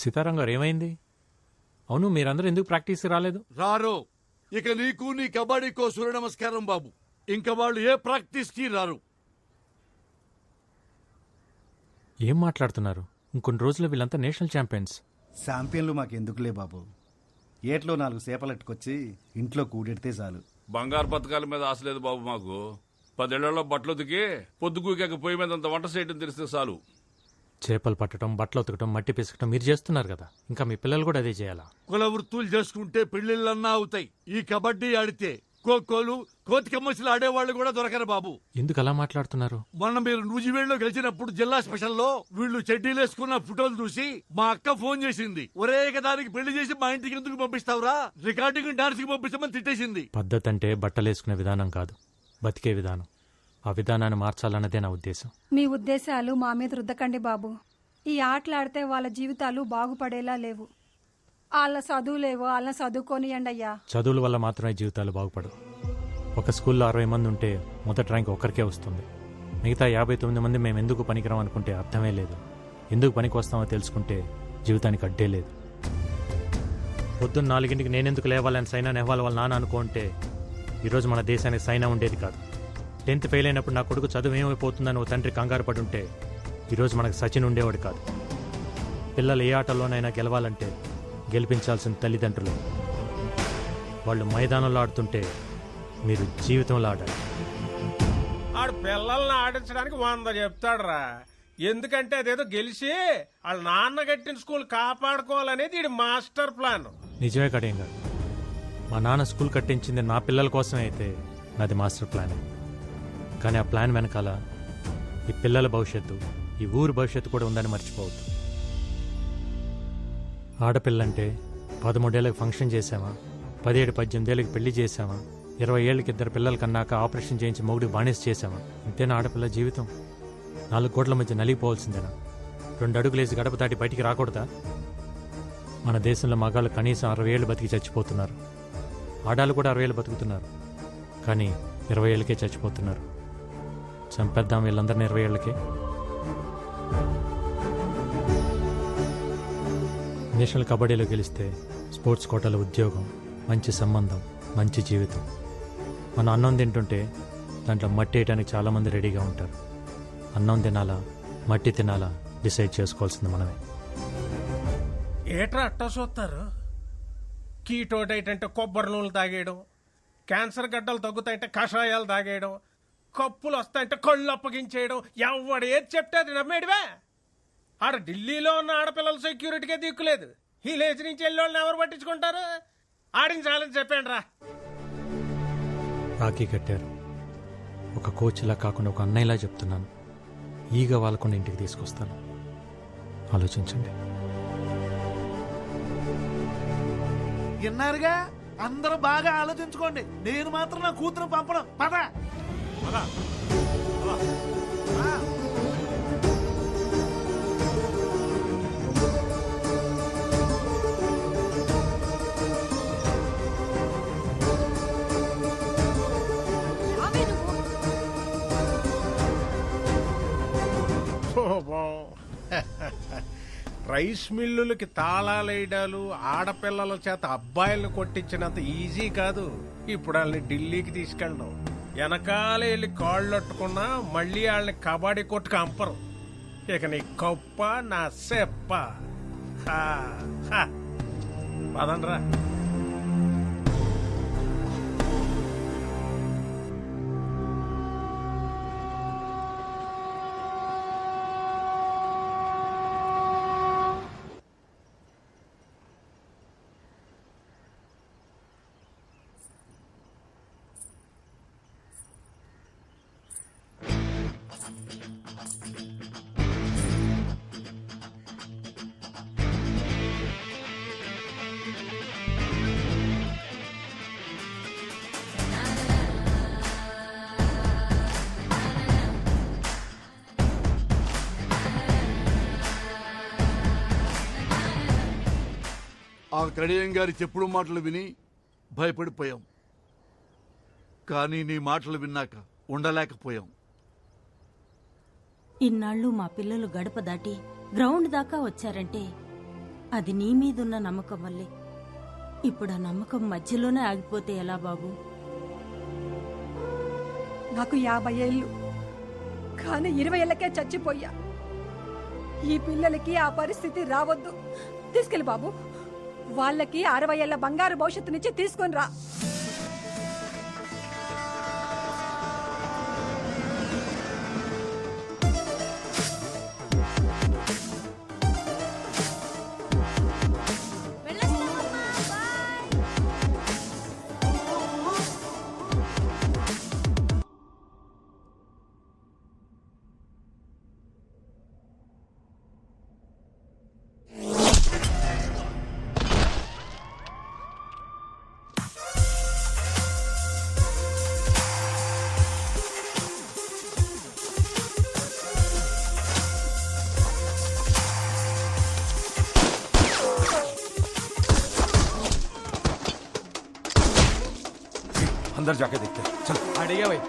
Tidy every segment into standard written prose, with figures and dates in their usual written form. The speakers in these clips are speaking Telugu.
సీతారాం గారు ఏమైంది? అవును, మీరందరూ ఎందుకు ప్రాక్టీస్కి రాలేదు? రారు. ఇక నీకు నీ కబడ్డీకో సూర్య నమస్కారం బాబు. ఇంకా వాళ్ళు ఏ ప్రాక్టీస్కి రారు. ఏం మాట్లాడుతున్నారు? ఇంకొన్ని రోజుల్లో వీళ్ళంతా నేషనల్ ఛాంపియన్స్. ఛాంపియన్లు మాకెందుకులే బాబు. ఏట్లో 4 సేపలెట్టుకొచ్చి ఇంట్లో కూడెడితే చాలు. బంగారు పథకాల మీద ఆశ లేదు బాబు మాకు. 10 ఏళ్లలో బట్టలు ఉతికి పొద్దుగూకాక పొయ్యి మీద అంత వంట చేయడం తెలిస్తే చాలు. చేపలు పట్టడం, బట్టలు ఉతకడం, మట్టి పిసకటం మీరు చేస్తున్నారు కదా, ఇంకా మీ పిల్లలు కూడా అదే చేయాలా? కుల వృత్తులు చేసుకుంటే పెళ్లిళ్ళన్నా అవుతాయి. ఈ కబడ్డీ ఆడితే ఖోఖోలు, కోతి కమ్మసిలు ఆడేవాళ్ళు కూడా దొరకరు బాబు. ఎందుకు అలా మాట్లాడుతున్నారు? మొన్న మీరు నూజివేడులో గెలిచినప్పుడు జిల్లా స్పెషల్లో వీళ్ళు చెడ్డీలేసుకున్న ఫోటోలు చూసి మా అక్క ఫోన్ చేసింది. ఒరే దానికి పెళ్లి చేసి మా ఇంటికి ఎందుకు పంపిస్తావురా, రికార్డింగ్ డాన్స్ కి పంపిస్తామని తిట్టేసింది. పద్ధతి అంటే బట్టలేసుకునే విధానం కాదు, బతికే విధానం. ఆ విధానాన్ని మార్చాలన్నదే నా ఉద్దేశం. మీ ఉద్దేశాలు మా మీద రుద్దకండి బాబు. ఈ ఆటలాడితే వాళ్ళ జీవితాలు బాగుపడేలా లేవు. వాళ్ళ చదువులేవో వాళ్ళని చదువుకోనియండి అయ్యా. చదువుల వల్ల మాత్రమే జీవితాలు బాగుపడవు. ఒక స్కూల్లో 60 మంది ఉంటే మొదటి ర్యాంక్ ఒక్కరికే వస్తుంది. మిగతా 59 మంది మేము ఎందుకు పనికిరాం అనుకుంటే అర్థమే లేదు. ఎందుకు పనికి వస్తామో తెలుసుకుంటే జీవితానికి అడ్డే లేదు. పొద్దున్న 4ంటికి నేనెందుకు లేవాలని సైనా నెహ్వాల్ వాళ్ళ నాన్న అనుకుంటే ఈరోజు మన దేశానికి సైనా ఉండేది కాదు. 10th ఫెయిల్ అయినప్పుడు నా కొడుకు చదువు ఏమైపోతుందని ఓ తండ్రి కంగారు పడి ఉంటే ఈరోజు మనకు సచిన్ ఉండేవాడు కాదు. పిల్లలు ఏ ఆటలోనైనా గెలవాలంటే గెలిపించాల్సిన తల్లిదండ్రులు. వాళ్ళు మైదానంలో ఆడుతుంటే మీరు జీవితంలో ఆడాలి. ఆడు పిల్లల్ని ఆడించడానికి 100 చెప్తాడురా. ఎందుకంటే అదేదో గెలిచి వాళ్ళ నాన్న కట్టిన స్కూల్ కాపాడుకోవాలనేది ఈ మాస్టర్ ప్లాన్. నిజమే కడేం గారు, మా నాన్న స్కూల్ కట్టించింది నా పిల్లల కోసమే అయితే నాది మాస్టర్ ప్లాన్. కానీ ఆ ప్లాన్ వెనకాల ఈ పిల్లల భవిష్యత్తు, ఈ ఊరు భవిష్యత్తు కూడా ఉందని మర్చిపోవద్దు. ఆడపిల్లంటే 13 ఏళ్ళకి ఫంక్షన్ చేశామా, 17-18 ఏళ్ళకి పెళ్లి చేశామా, 20 ఏళ్ళకి 2 పిల్లల కన్నాక ఆపరేషన్ చేయించి మొగుడికి బానిస చేశామా? ఇంతేనా ఆడపిల్ల జీవితం? 4 కోట్ల మధ్య నలిగిపోవాల్సిందేనా? 2 అడుగులేసి గడప దాటి బయటికి రాకూడదా? మన దేశంలో మగాళ్ళు కనీసం 60 ఏళ్ళు బతికి చచ్చిపోతున్నారు. ఆడాళ్ళు కూడా 60 ఏళ్ళు బతుకుతున్నారు, కానీ 20 ఏళ్ళకే చచ్చిపోతున్నారు. చంపేద్దాం వీళ్ళందరినీ 20 ఏళ్ళకే. నేషనల్ కబడ్డీలో గెలిస్తే స్పోర్ట్స్ కోటాలో ఉద్యోగం, మంచి సంబంధం, మంచి జీవితం. మనం అన్నం తింటుంటే దాంట్లో మట్టి వేయడానికి చాలామంది రెడీగా ఉంటారు. అన్నం తినాలా, మట్టి తినాలా డిసైడ్ చేసుకోవాల్సింది మనమే. ఏట్రా అట్టా చూస్తారు? కీటో డైట్ అంటే కొబ్బరి నూనెలు తాగేయడం, క్యాన్సర్ గడ్డలు తగ్గుతాయంటే కషాయాలు తాగేయడం, కప్పులు వస్తాయంటే కళ్ళు అప్పగించేయడం. ఎవడు ఏది చెప్తే అది నమ్మేడివే. ఆడ ఢిల్లీలో ఉన్న ఆడపిల్లల సెక్యూరిటీకే దిక్కులేదు. ఈ లేచి నుంచి వెళ్ళి వాళ్ళని ఎవరు పట్టించుకుంటారు? ఆడించాలని చెప్పండి రా. రాఖీ కట్టారు. ఒక కోచ్లా కాకుండా ఒక అన్నయ్యలా చెప్తున్నాను. ఈగ వాళ్ళకుండా ఇంటికి తీసుకొస్తాను. ఆలోచించండి. విన్నారుగా, అందరూ బాగా ఆలోచించుకోండి. నేను మాత్రం నా కూతురు పంపడం. పద రైస్ మిల్లులకి తాళాలేయడాలు, ఆడపిల్లల చేత అబ్బాయిలను కొట్టించినంత ఈజీ కాదు ఇప్పుడు వాళ్ళని ఢిల్లీకి తీసుకెళ్ళడం. వెనకాల వెళ్ళి కాళ్ళొట్టుకున్నా మళ్ళీ వాళ్ళని కబడ్డీ కొట్టుకు అంపరు. ఇక నీ కప్ప నా సెప్ప. పదండ్రా. ఆ కడియం గారి చెప్పుడు మాటలు విని భయపడిపోయాం. కానీ నీ మాటలు విన్నాక ఉండలేకపోయాం. ఇన్నాళ్ళు మా పిల్లలు గడప దాటి గ్రౌండ్ దాకా వచ్చారంటే అది నీ మీదున్న నమ్మకం వల్లే. ఇప్పుడు ఆ నమ్మకం మధ్యలోనే ఆగిపోతే ఎలా బాబు? నాకు 50 ఏళ్ళు, కానీ 20 ఏళ్ళకే చచ్చిపోయా. ఈ పిల్లలకి ఆ పరిస్థితి రావద్దు. తీసుకెళ్ళి బాబు, వాళ్ళకి 60 ఏళ్ల బంగారు భవిష్యత్తు నుంచి తీసుకొని రా. अंदर जाके देखते हैं। चल అడిగా भाई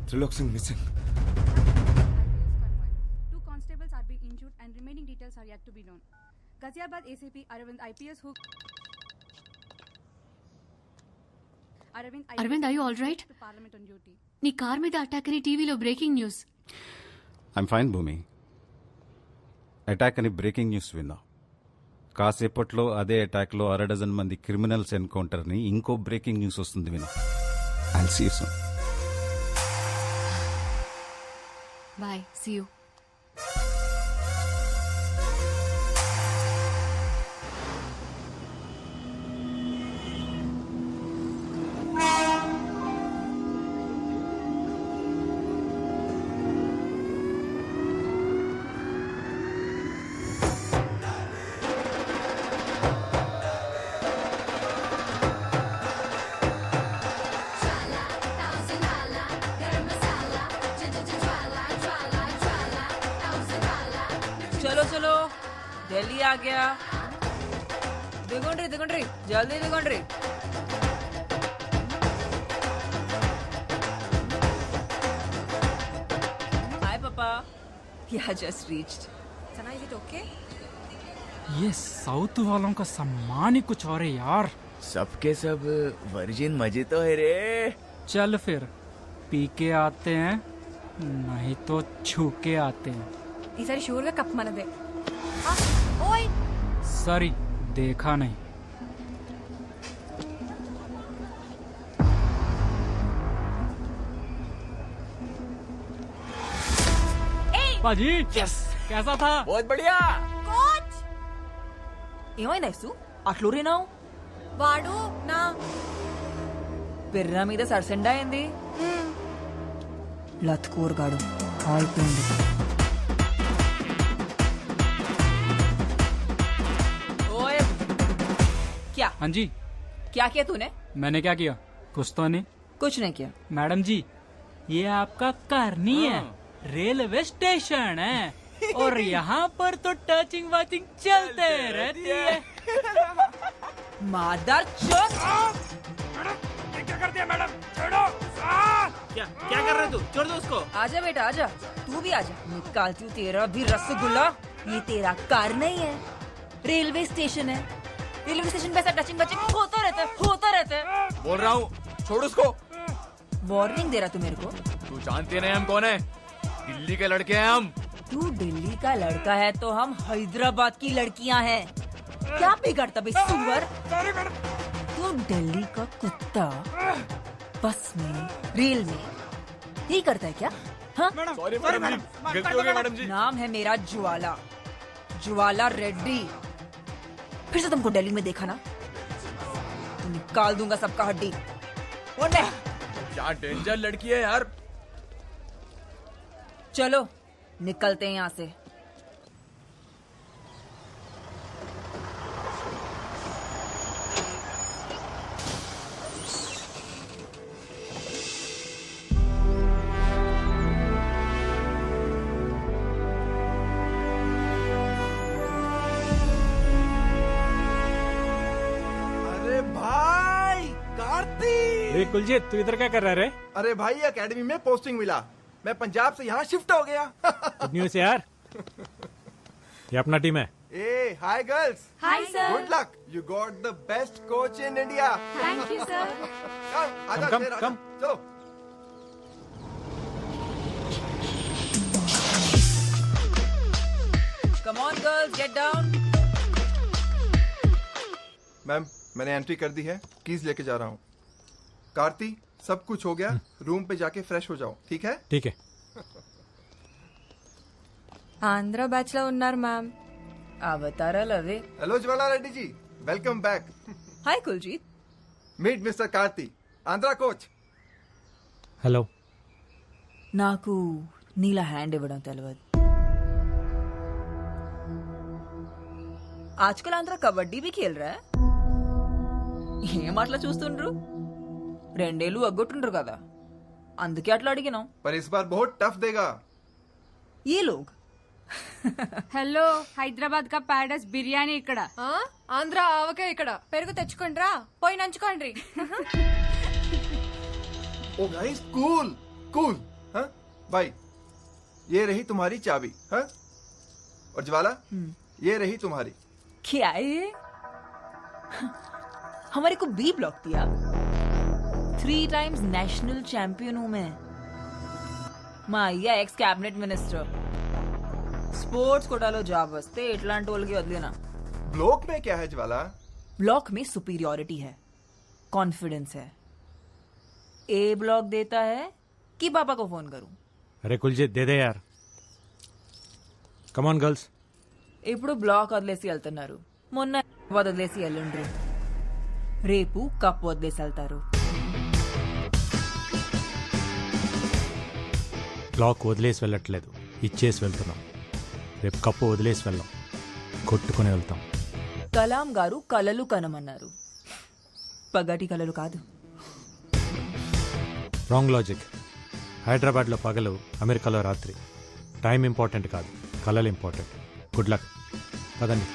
Trilok Singh missing. Two constables are being injured and remaining details are yet to be known. Ghaziabad ACP Arvind IPS who Arvind, are you all right? to Parliament on duty. నీ కార్ మీద అటాక్ అని టీవీలో బ్రేకింగ్ న్యూస్. ఐమ్ ఫైన్ భూమి. అటాక్ అని బ్రేకింగ్ న్యూస్ విన్నా. కాసేపట్లో అదే అటాక్లో 6 మంది క్రిమినల్స్ ఎన్కౌంటర్ని ఇంకో బ్రేకింగ్ న్యూస్ వస్తుంది విన్నా. I'll see you soon. Bye, see you. चलो चलो जल्दी आ गया. दिगोंड्री जल्दी दिगोंड्री. Hi Papa. Yeah, just reached. Sana, is it okay? ये साउथ वालों का सम्मान ही कुछ और है यार. सबके सब वर्जिन मजे तो है रे. चल फिर पी के आते हैं, नहीं तो छू के आते हैं. ఈసారి షూర్ గా కప్ మనదే. सॉरी, देखा नहीं. पाजी, Yes. कैसा था? बहुत बढ़िया. కోచ్ ఏమైంది ఐసు అట్లూరినావు? వాడు నా పిర్ర మీద సరసెండా అయింది. లత్కూర్గాడు అయిపోయింది. ओए क्या हाँ जी, क्या किया तूने? मैंने क्या किया? कुछ तो नहीं. कुछ नहीं किया. मैडम जी, ये आपका घर नहीं है, रेलवे स्टेशन है. और यहाँ पर तो टचिंग वाचिंग चलते रहती है. मादर चोद. क्या कर दिया मैडम? छोड़ो. क्या कर रहे तू? छोड़ दो उसको. आजा बेटा आजा, तू भी आजा. निकालती हूँ तेरा भी रसगुल्ला. ये तेरा कार नहीं है, रेलवे स्टेशन है. रेलवे स्टेशन पे ऐसा टचिंग बचिंग होता रहता है। बोल रहा हूँ, छोड़ उसको। वार्निंग दे रहा तू मेरे को? तू जानती नहीं हम कौन है? दिल्ली के लड़के हैं हम। तू दिल्ली का लड़का है तो हम हैदराबाद की लड़कियां हैं। क्या बिगड़ता बे सुअर? तू दिल्ली का कुत्ता बस में रेल में यही करता है क्या? हाँ? सॉरी मैडम जी, गलती हो गई मैडम जी। नाम है मेरा ज्वाला, ज्वाला रेड्डी। फिर से तुमको दिल्ली में देखा ना तो निकाल दूंगा सबका हड्डी। क्या डेंजर लड़की है यार। चलो निकलते हैं यहाँ से। अरे भाई कार्तिक! कुलजीत, तू इधर क्या कर रहा है रे? अरे भाई एकेडमी में पोस्टिंग मिला, मैं पंजाब से यहाँ शिफ्ट हो गया। गुड न्यूज़ यार। ये अपना टीम है। ए hi girls. Hi sir. Good luck, you got the best coach in India. Thank you sir. Come आजा, कम, शेर, आजा। कम। चलो। Come on girls, get down. Ma'am मैंने एंट्री कर दी है, कीज लेके जा रहा हूँ। कार्ती, सब कुछ हो गया, रूम पे जाके फ्रेश हो जाओ, ठीक है? ठीक है। ఆంధ్ర బ్యాచ్ లో ఉన్నారు మ్యామ్. అవతారాలు అవే. Hello Jwala Reddy ji, welcome back. Hi Kuljeet. Meet mister Karthi, Andhra coach. Hello. నాకు నీలా హ్యాండ్ ఇవ్వడం తెలియదు. ఆజ్కల్ ఆంధ్ర కబడ్డీ भी खेल रहा है. ఏం అట్లా చూస్తుండ్రు? రెండేళ్ళు అగ్గొట్టుండ్రు కదా, అందుకే అట్లా అడిగినాం. पर इस बार बहुत टफ देगा। ये लोग హలో, హైదరాబాద్ కా ప్యారడైస్ బిర్యానీ ఇక్కడ. ఆంధ్ర ఆవకాయ ఇక్కడ. పెరుగు తెచ్చుకోండి రా, పోయి నంచుకోండి. ओ गाइस, कूल कूल। हाँ भाई, ये रही तुम्हारी चाबी। हाँ, और ज्वाला ये रही तुम्हारी। क्या है? हमारे को बी ब्लॉक दिया। 3 टाइम्स नेशनल चैंपियन हूं मैं। మా అయ్య ఎక్స్ క్యాబినెట్ మినిస్టర్. స్పోర్ట్స్ కోటాలో జాబ్ వస్తే ఇట్లాంటి వాళ్ళకి వదిలేనా? ब्लॉक में क्या है ज्वाला? ब्लॉक में सुपीरियोरिटी है, कॉन्फिडेंस है. ए ब्लॉक देता है कि पापा को फोन करूं? अरे कुलजीत, दे दे यार। कम ऑन गर्ल्स। ఇప్పుడు బ్లాక్ వదిలేసి వెళ్తున్నారు, మొన్న వదిలేసి వెళ్ళండ్రు, రేపు కప్ వదిలేసి వెళ్తారు. బ్లాక్ వదిలేసి వెళ్ళట్లేదు, ఇచ్చేసి వెళ్తున్నాం. రేపు కప్పు వదిలేసి వెళ్ళాం, కొట్టుకుని వెళ్తాం. కలాం గారు కలలు కనమన్నారు, పగటి కలలు కాదు. Wrong logic. హైదరాబాద్లో పగలు, అమెరికాలో రాత్రి. టైం ఇంపార్టెంట్ కాదు, కలలు ఇంపార్టెంట్. Good luck. పదండి.